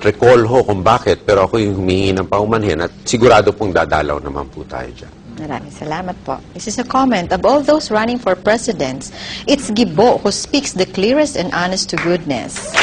recall ho kung bakit, pero ako yung humingi ng paumanhin at sigurado pong dadalaw naman po tayo dyan. Maraming salamat po. This is a comment. Of all those running for presidents, it's GIBO who speaks the clearest and honest to goodness.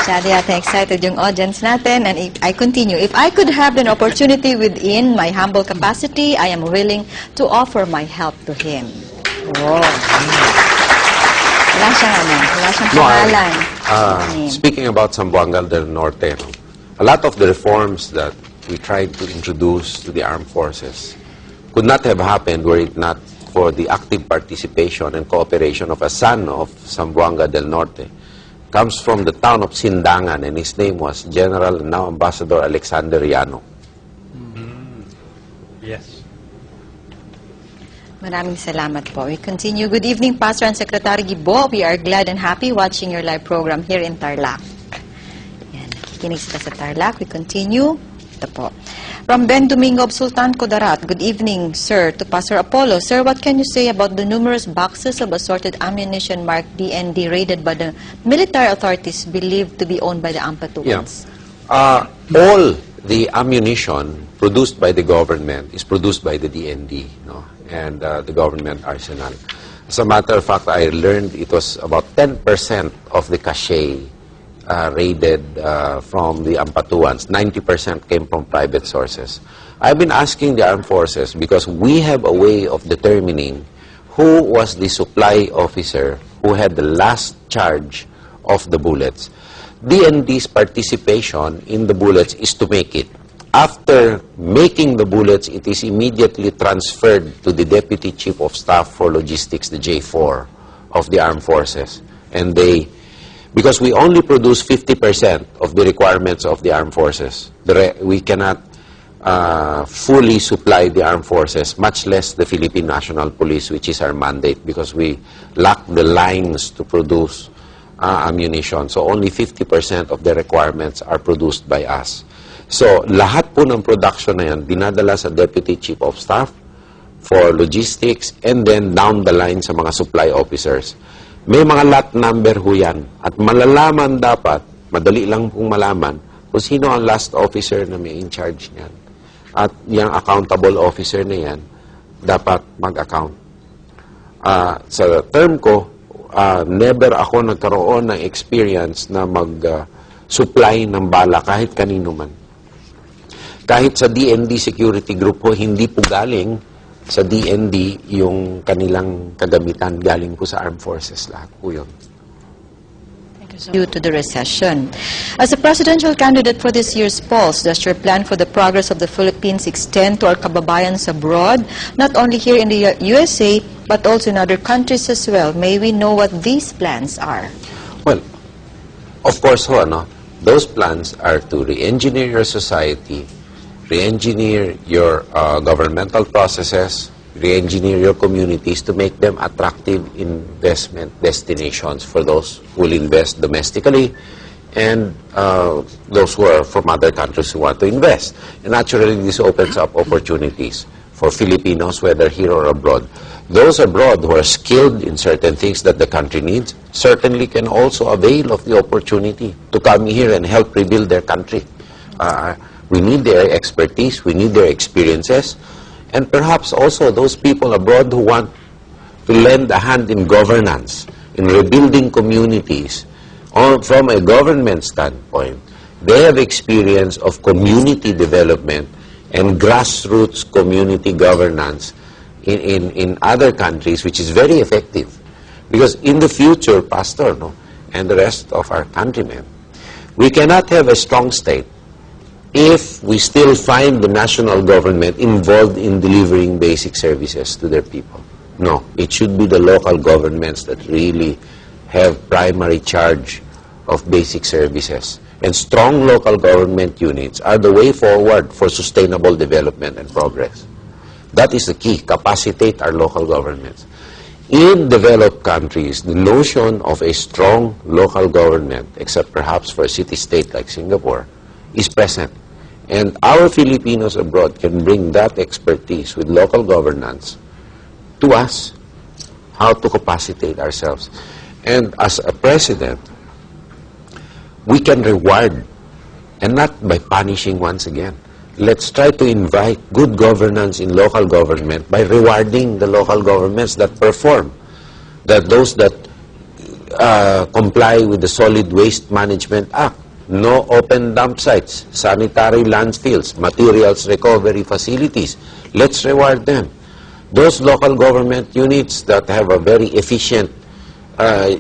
Masyado yata excited yung audience natin, and I continue. If I could have an opportunity within my humble capacity, I am willing to offer my help to him. Oh. Wala siyang pangalan. Speaking about Zamboanga del Norte, a lot of the reforms that we tried to introduce to the armed forces could not have happened were it not for the active participation and cooperation of a son of Zamboanga del Norte. Comes from the town of Sindangan, and his name was General and now Ambassador Alexander Llano. Yes. Maraming salamat po. We continue. Good evening, Pastor and Secretary GIBO. We are glad and happy watching your live program here in Tarlac. Yan, nakikinig sila sa Tarlac. We continue. Ito po. From Ben Domingo of Sultan Kudarat, good evening, sir, to Pastor Apollo. Sir, what can you say about the numerous boxes of assorted ammunition marked DND raided by the military authorities believed to be owned by the Ampatuans? Yeah. All the ammunition produced by the government is produced by the DND, and the government arsenal. As a matter of fact, I learned it was about 10% of the cache raided from the Ampatuans. 90% came from private sources. I've been asking the armed forces because we have a way of determining who was the supply officer who had the last charge of the bullets. DND's participation in the bullets is to make it. After making the bullets, it is immediately transferred to the Deputy Chief of Staff for Logistics, the J4 of the armed forces. And because we only produce 50% of the requirements of the armed forces. We cannot fully supply the armed forces, much less the Philippine National Police, which is our mandate, because we lack the lines to produce ammunition. So only 50% of the requirements are produced by us. So lahat po ng production na yan, dinadala sa Deputy Chief of Staff for Logistics, and then down the line sa mga supply officers. May mga lot number ho yan. At malalaman dapat, madali lang pong malaman, kung sino ang last officer na may in charge niyan. At yung accountable officer na yan, dapat mag-account. Sa term ko, never ako nagkaroon ng experience na mag-supply ng bala kahit kanino man. Kahit sa DND Security Group ho, hindi po galing sa DND yung kanilang kagamitan, galing po sa armed forces lahat po yun. Due to the recession. As a presidential candidate for this year's polls, does your plan for the progress of the Philippines extend to our kababayans abroad, not only here in the USA, but also in other countries as well? May we know what these plans are? Well, of course, those plans are to re-engineer your society, re-engineer your governmental processes, re-engineer your communities to make them attractive investment destinations for those who will invest domestically and those who are from other countries who want to invest. And naturally, this opens up opportunities for Filipinos, whether here or abroad. Those abroad who are skilled in certain things that the country needs certainly can also avail of the opportunity to come here and help rebuild their country. We need their expertise, we need their experiences, and perhaps also those people abroad who want to lend a hand in governance, in rebuilding communities, or from a government standpoint. They have experience of community development and grassroots community governance in other countries, which is very effective. Because in the future, Pastor, and the rest of our countrymen, we cannot have a strong state if we still find the national government involved in delivering basic services to their people. No, it should be the local governments that really have primary charge of basic services. And strong local government units are the way forward for sustainable development and progress. That is the key, capacitate our local governments. In developed countries, the notion of a strong local government, except perhaps for a city-state like Singapore, is present. And our Filipinos abroad can bring that expertise with local governance to us how to capacitate ourselves. And as a president, we can reward, and not by punishing once again. Let's try to invite good governance in local government by rewarding the local governments that perform, that those that comply with the Solid Waste Management Act. No open dump sites, sanitary landfills, materials recovery facilities. Let's reward them. Those local government units that have a very efficient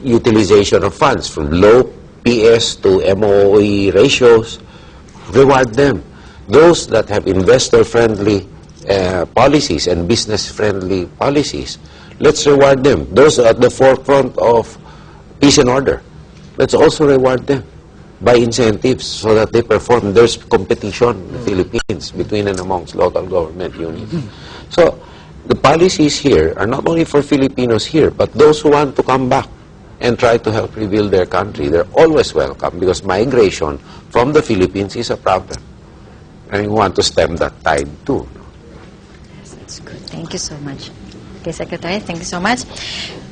utilization of funds, from low PS to MOE ratios, reward them. Those that have investor-friendly policies and business-friendly policies, let's reward them. Those at the forefront of peace and order, let's also reward them by incentives so that they perform. There's competition in the Philippines between and amongst local government units. So the policies here are not only for Filipinos here, but those who want to come back and try to help rebuild their country. They're always welcome, because migration from the Philippines is a problem. And we want to stem that tide too. Yes, that's good. Thank you so much. Okay, Secretary, thank you so much.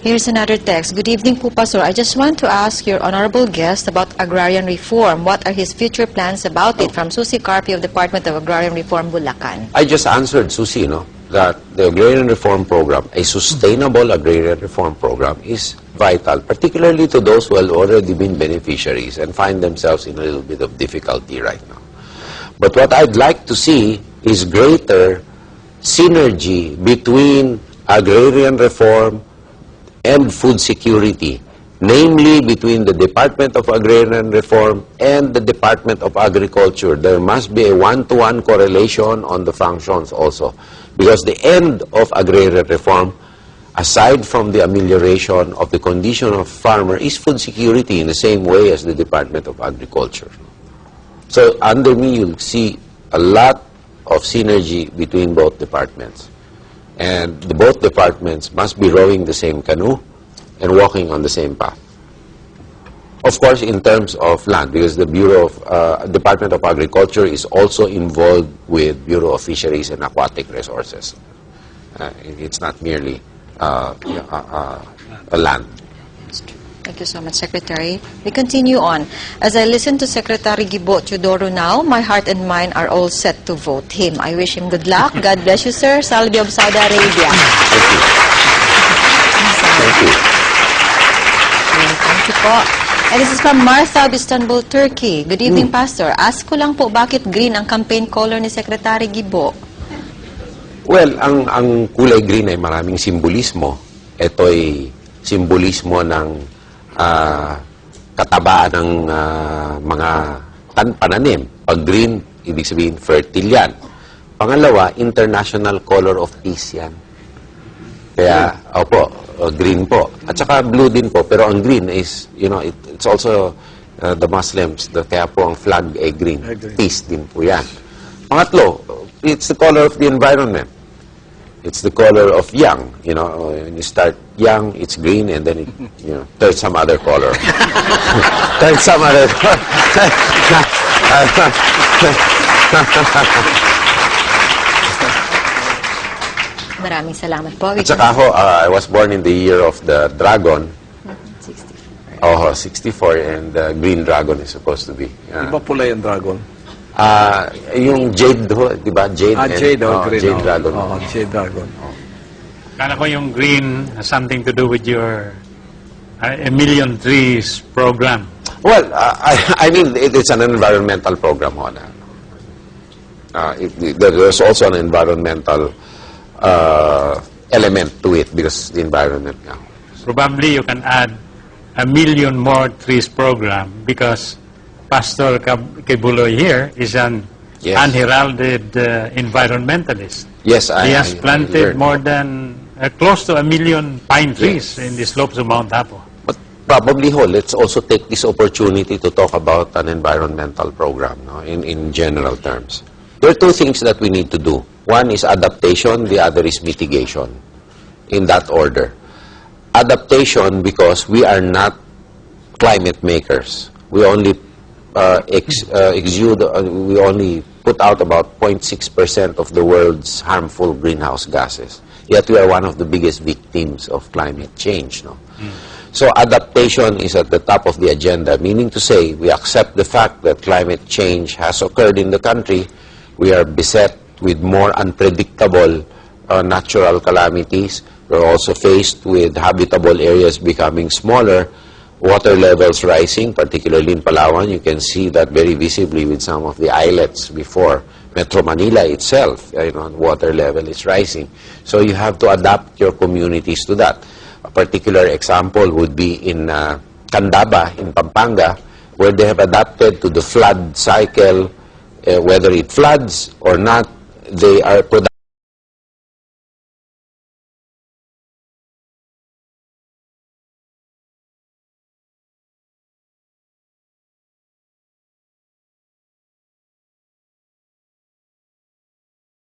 Here's another text. Good evening po, Pastor. I just want to ask your honorable guest about agrarian reform. What are his future plans about it? From Susie Carpio of Department of Agrarian Reform, Bulacan. I just answered Susie, that the agrarian reform program, a sustainable agrarian reform program, is vital, particularly to those who have already been beneficiaries and find themselves in a little bit of difficulty right now. But what I'd like to see is greater synergy between agrarian reform and food security, namely between the Department of Agrarian Reform and the Department of Agriculture. There must be a one-to-one correlation on the functions also, because the end of agrarian reform, aside from the amelioration of the condition of farmer, is food security in the same way as the Department of Agriculture. So under me, you'll see a lot of synergy between both departments. And both departments must be rowing the same canoe and walking on the same path. Of course, in terms of land, because the Department of Agriculture is also involved with Bureau of Fisheries and Aquatic Resources. It's not merely a land. Thank you so much, Secretary. We continue on. As I listen to Secretary GIBO Teodoro now, my heart and mind are all set to vote him. I wish him good luck. God bless you, sir. Salve of Saudi Arabia. Thank you. Thank you po. And this is from Martha of Istanbul, Turkey. Good evening, Pastor. Ask ko lang po, bakit green ang campaign color ni Secretary GIBO? Well, ang kulay green ay maraming simbolismo. Ito'y simbolismo ng katabaan ng mga pananim. Pag green, ibig sabihin fertile yan. Pangalawa, international color of peace yan. Kaya, opo, green po. At saka blue din po. Pero ang green is, it's also the Muslims. Kaya po ang flag ay green. Peace din po yan. Pangatlo, it's the color of the environment. It's the color of young. When you start young, it's green, and then it, turns some other color. Turns some other color. Maraming salamat po. At saka I was born in the year of the dragon. 64. Oh, 64, and the green dragon is supposed to be. Iba pula yung dragon? Yung jade, di ba? Jade. Jade, green. Jade dragon. Jade dragon. Kala ko yung green has something to do with your A Million Trees program. Well, I mean, it's an environmental program. There's also an environmental element to it, because the environment now. Probably you can add a million more trees program, because Pastor Quiboloy here is an unheralded environmentalist. Yes, he has planted more than close to 1 million pine trees in the slopes of Mount Apo. But probably, let's also take this opportunity to talk about an environmental program, in general terms. There are two things that we need to do. One is adaptation, the other is mitigation, in that order. Adaptation, because we are not climate makers. We only we only put out about 0.6% of the world's harmful greenhouse gases. yet we are one of the biggest victims of climate change. No? So adaptation is at the top of the agenda, meaning to say we accept the fact that climate change has occurred in the country. We are beset with more unpredictable natural calamities. We're also faced with habitable areas becoming smaller, water levels rising, particularly in Palawan. You can see that very visibly with some of the islets before. Metro Manila itself, water level is rising. So you have to adapt your communities to that. A particular example would be in Candaba, in Pampanga, where they have adapted to the flood cycle. Whether it floods or not, they are productive.